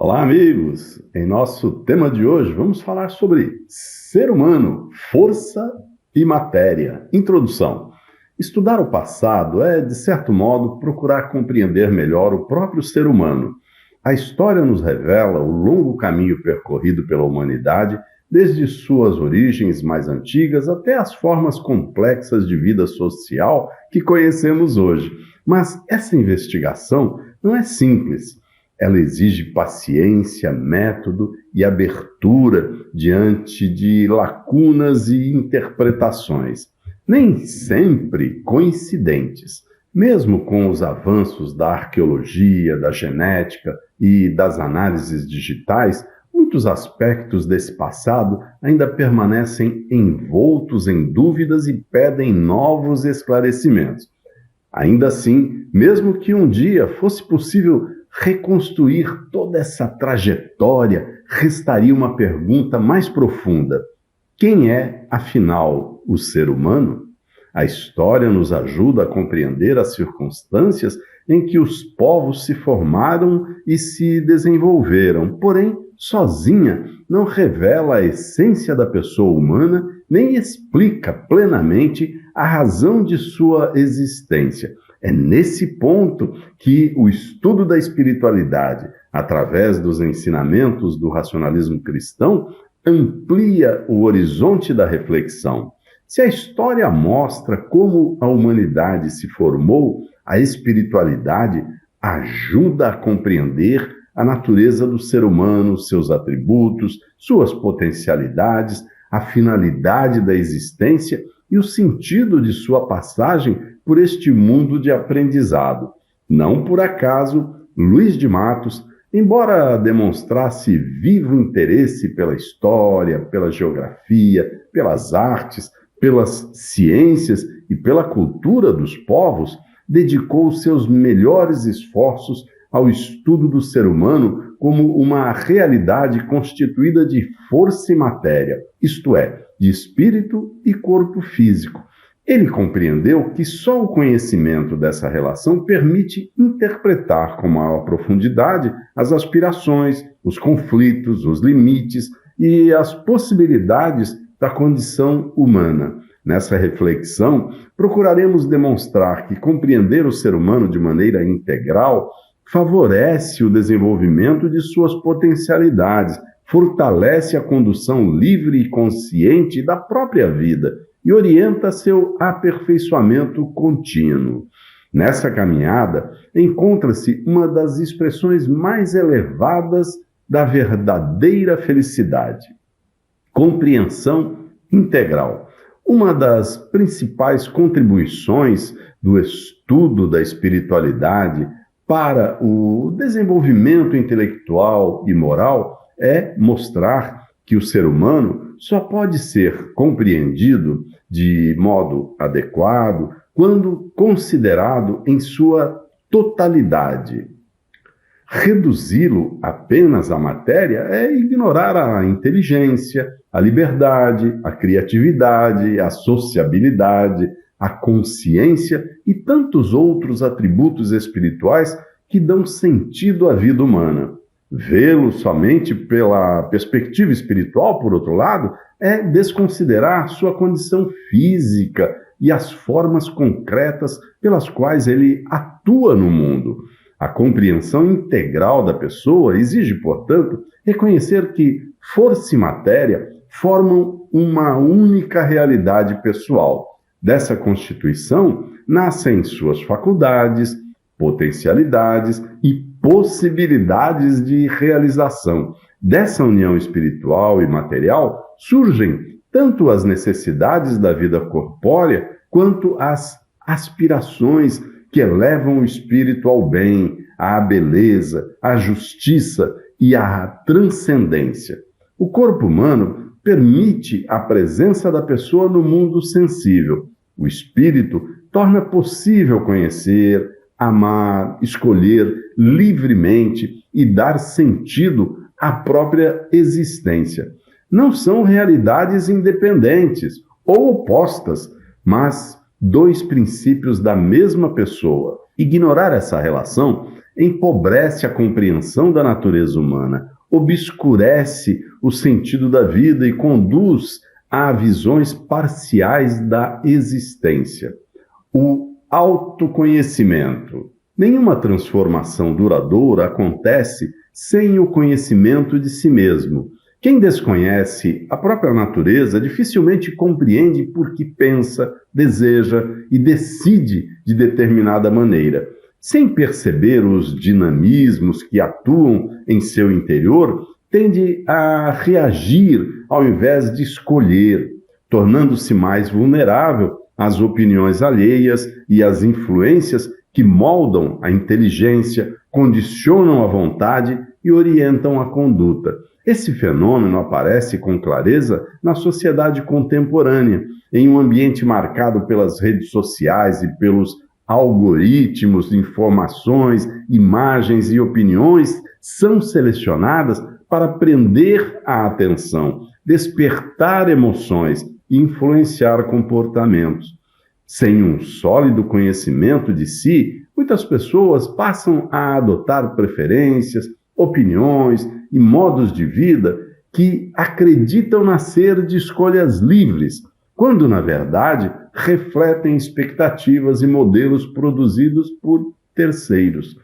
Olá, amigos! Em nosso tema de hoje, vamos falar sobre ser humano, força e matéria. Introdução. Estudar o passado é, de certo modo, procurar compreender melhor o próprio ser humano. A história nos revela o longo caminho percorrido pela humanidade, desde suas origens mais antigas até as formas complexas de vida social que conhecemos hoje. Mas essa investigação não é simples. Ela exige paciência, método e abertura diante de lacunas e interpretações, nem sempre coincidentes. Mesmo com os avanços da arqueologia, da genética e das análises digitais, muitos aspectos desse passado ainda permanecem envoltos em dúvidas e pedem novos esclarecimentos. Ainda assim, mesmo que um dia fosse possível reconstruir toda essa trajetória, restaria uma pergunta mais profunda: quem é, afinal, o ser humano? A história nos ajuda a compreender as circunstâncias em que os povos se formaram e se desenvolveram, porém, sozinha, não revela a essência da pessoa humana, nem explica plenamente a razão de sua existência. É nesse ponto que o estudo da espiritualidade, através dos ensinamentos do racionalismo cristão, amplia o horizonte da reflexão. Se a história mostra como a humanidade se formou, a espiritualidade ajuda a compreender a natureza do ser humano, seus atributos, suas potencialidades, a finalidade da existência e o sentido de sua passagem por este mundo de aprendizado. Não por acaso, Luís de Matos, embora demonstrasse vivo interesse pela história, pela geografia, pelas artes, pelas ciências e pela cultura dos povos, dedicou seus melhores esforços ao estudo do ser humano como uma realidade constituída de força e matéria, isto é, de espírito e corpo físico. Ele compreendeu que só o conhecimento dessa relação permite interpretar com maior profundidade as aspirações, os conflitos, os limites e as possibilidades da condição humana. Nessa reflexão, procuraremos demonstrar que compreender o ser humano de maneira integral favorece o desenvolvimento de suas potencialidades, fortalece a condução livre e consciente da própria vida e orienta seu aperfeiçoamento contínuo. Nessa caminhada, encontra-se uma das expressões mais elevadas da verdadeira felicidade: compreensão integral. Uma das principais contribuições do estudo da espiritualidade para o desenvolvimento intelectual e moral é mostrar que o ser humano só pode ser compreendido de modo adequado quando considerado em sua totalidade. Reduzi-lo apenas à matéria é ignorar a inteligência, a liberdade, a criatividade, a sociabilidade, a consciência e tantos outros atributos espirituais que dão sentido à vida humana. Vê-lo somente pela perspectiva espiritual, por outro lado, é desconsiderar sua condição física e as formas concretas pelas quais ele atua no mundo. A compreensão integral da pessoa exige, portanto, reconhecer que força e matéria formam uma única realidade pessoal. Dessa constituição nascem suas faculdades, potencialidades e possibilidades de realização. Dessa união espiritual e material surgem tanto as necessidades da vida corpórea quanto as aspirações que elevam o espírito ao bem, à beleza, à justiça e à transcendência. O corpo humano permite a presença da pessoa no mundo sensível. O espírito torna possível conhecer, amar, escolher livremente e dar sentido à própria existência. Não são realidades independentes ou opostas, mas dois princípios da mesma pessoa. Ignorar essa relação empobrece a compreensão da natureza humana, obscurece o sentido da vida e conduz a visões parciais da existência. O autoconhecimento. Nenhuma transformação duradoura acontece sem o conhecimento de si mesmo. Quem desconhece a própria natureza dificilmente compreende por que pensa, deseja e decide de determinada maneira. Sem perceber os dinamismos que atuam em seu interior, tende a reagir ao invés de escolher, tornando-se mais vulnerável às opiniões alheias e às influências que moldam a inteligência, condicionam a vontade e orientam a conduta. Esse fenômeno aparece com clareza na sociedade contemporânea, em um ambiente marcado pelas redes sociais e pelos algoritmos de informações, imagens e opiniões são selecionadas para prender a atenção, despertar emoções e influenciar comportamentos. Sem um sólido conhecimento de si, muitas pessoas passam a adotar preferências, opiniões e modos de vida que acreditam nascer de escolhas livres, quando, na verdade, refletem expectativas e modelos produzidos por terceiros.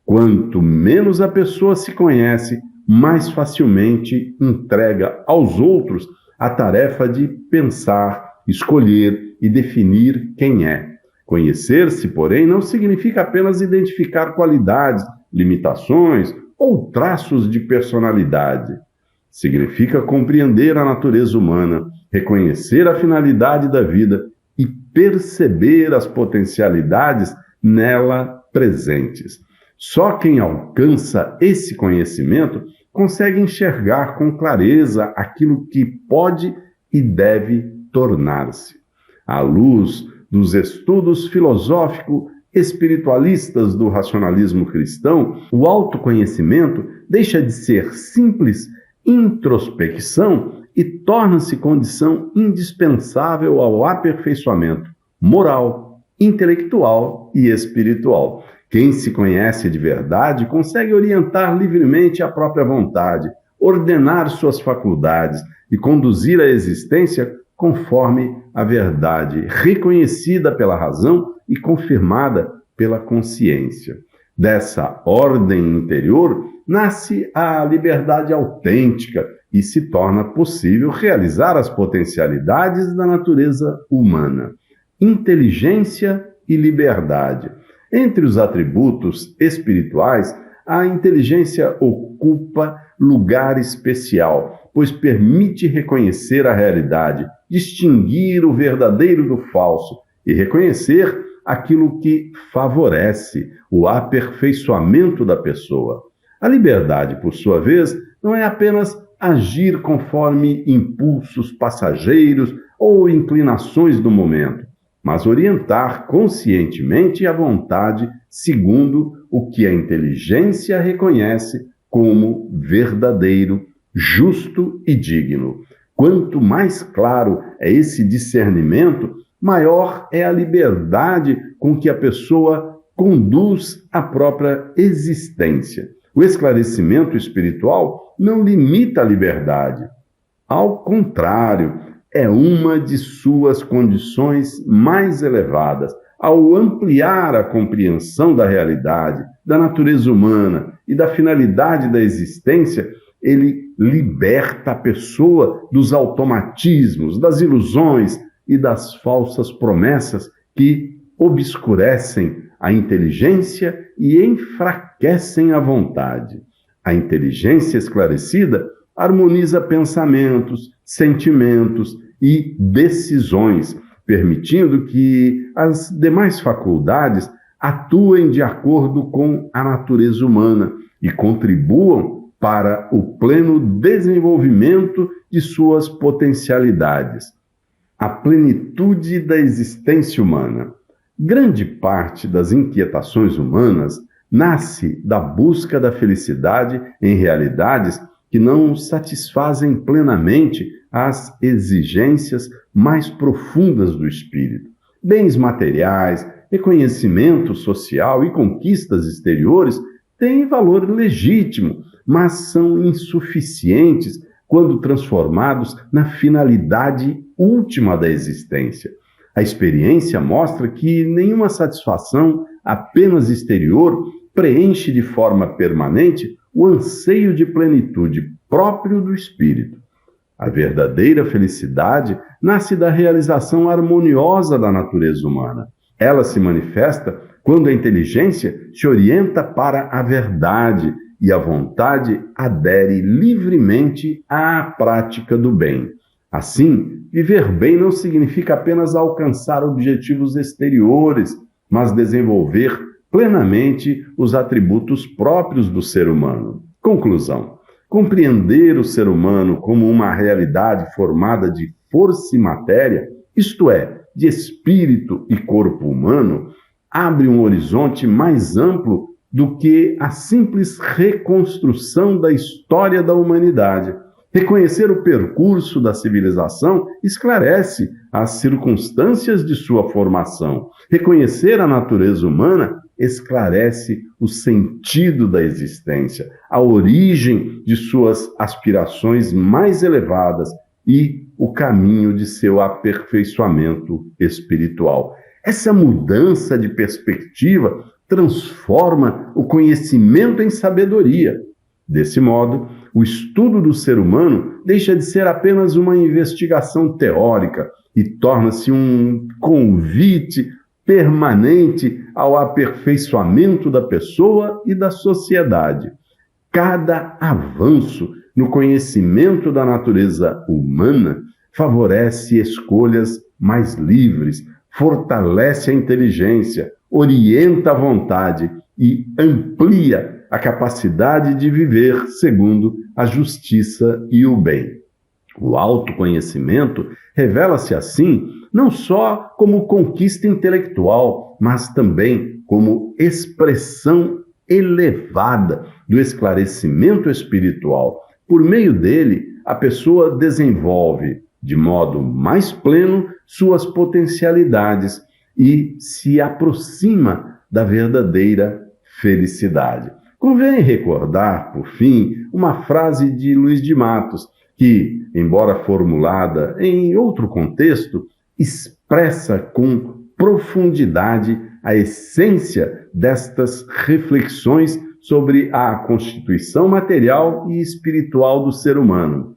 Quanto menos a pessoa se conhece, mais facilmente entrega aos outros a tarefa de pensar, escolher e definir quem é. Conhecer-se, porém, não significa apenas identificar qualidades, limitações ou traços de personalidade. Significa compreender a natureza humana, reconhecer a finalidade da vida e perceber as potencialidades nela presentes. Só quem alcança esse conhecimento consegue enxergar com clareza aquilo que pode e deve tornar-se. À luz dos estudos filosófico-espiritualistas do racionalismo cristão, o autoconhecimento deixa de ser simples introspecção e torna-se condição indispensável ao aperfeiçoamento moral, intelectual e espiritual. Quem se conhece de verdade consegue orientar livremente a própria vontade, ordenar suas faculdades e conduzir a existência conforme a verdade, reconhecida pela razão e confirmada pela consciência. Dessa ordem interior nasce a liberdade autêntica e se torna possível realizar as potencialidades da natureza humana. Inteligência e liberdade. Entre os atributos espirituais, a inteligência ocupa lugar especial, pois permite reconhecer a realidade, distinguir o verdadeiro do falso e reconhecer aquilo que favorece o aperfeiçoamento da pessoa. A liberdade, por sua vez, não é apenas agir conforme impulsos passageiros ou inclinações do momento, mas orientar conscientemente a vontade segundo o que a inteligência reconhece como verdadeiro, justo e digno. Quanto mais claro é esse discernimento, maior é a liberdade com que a pessoa conduz a própria existência. O esclarecimento espiritual não limita a liberdade. Ao contrário, é uma de suas condições mais elevadas. Ao ampliar a compreensão da realidade, da natureza humana e da finalidade da existência, ele liberta a pessoa dos automatismos, das ilusões e das falsas promessas que obscurecem a inteligência e enfraquecem a vontade. A inteligência esclarecida harmoniza pensamentos, sentimentos e decisões, permitindo que as demais faculdades atuem de acordo com a natureza humana e contribuam para o pleno desenvolvimento de suas potencialidades. A plenitude da existência humana. Grande parte das inquietações humanas nasce da busca da felicidade em realidades que não satisfazem plenamente as exigências mais profundas do espírito. Bens materiais, Reconhecimento social e conquistas exteriores têm valor legítimo, mas são insuficientes quando transformados na finalidade última da existência. A experiência mostra que nenhuma satisfação apenas exterior preenche de forma permanente o anseio de plenitude próprio do espírito. A verdadeira felicidade nasce da realização harmoniosa da natureza humana. Ela se manifesta quando a inteligência se orienta para a verdade e a vontade adere livremente à prática do bem. Assim, viver bem não significa apenas alcançar objetivos exteriores, mas desenvolver plenamente os atributos próprios do ser humano. Conclusão: compreender o ser humano como uma realidade formada de força e matéria, isto é, de espírito e corpo humano, abre um horizonte mais amplo do que a simples reconstrução da história da humanidade. Reconhecer o percurso da civilização esclarece as circunstâncias de sua formação. Reconhecer a natureza humana esclarece o sentido da existência, a origem de suas aspirações mais elevadas e o caminho de seu aperfeiçoamento espiritual. Essa mudança de perspectiva transforma o conhecimento em sabedoria. Desse modo, o estudo do ser humano deixa de ser apenas uma investigação teórica e torna-se um convite permanente ao aperfeiçoamento da pessoa e da sociedade. Cada avanço no conhecimento da natureza humana favorece escolhas mais livres, fortalece a inteligência, orienta a vontade e amplia a capacidade de viver segundo a justiça e o bem. O autoconhecimento revela-se assim não só como conquista intelectual, mas também como expressão elevada do esclarecimento espiritual. Por meio dele, a pessoa desenvolve de modo mais pleno suas potencialidades e se aproxima da verdadeira felicidade. Convém recordar, por fim, uma frase de Luís de Matos, que, embora formulada em outro contexto, expressa com profundidade a essência destas reflexões sobre a constituição material e espiritual do ser humano.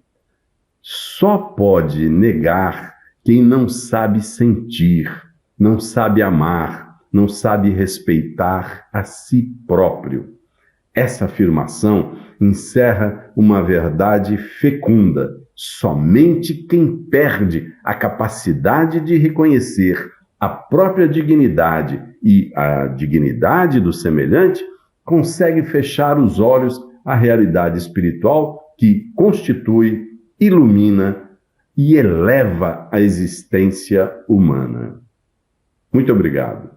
Só pode negar quem não sabe sentir, não sabe amar, não sabe respeitar a si próprio. Essa afirmação encerra uma verdade fecunda. Somente quem perde a capacidade de reconhecer a própria dignidade e a dignidade do semelhante consegue fechar os olhos à realidade espiritual que constitui, ilumina e eleva a existência humana. Muito obrigado.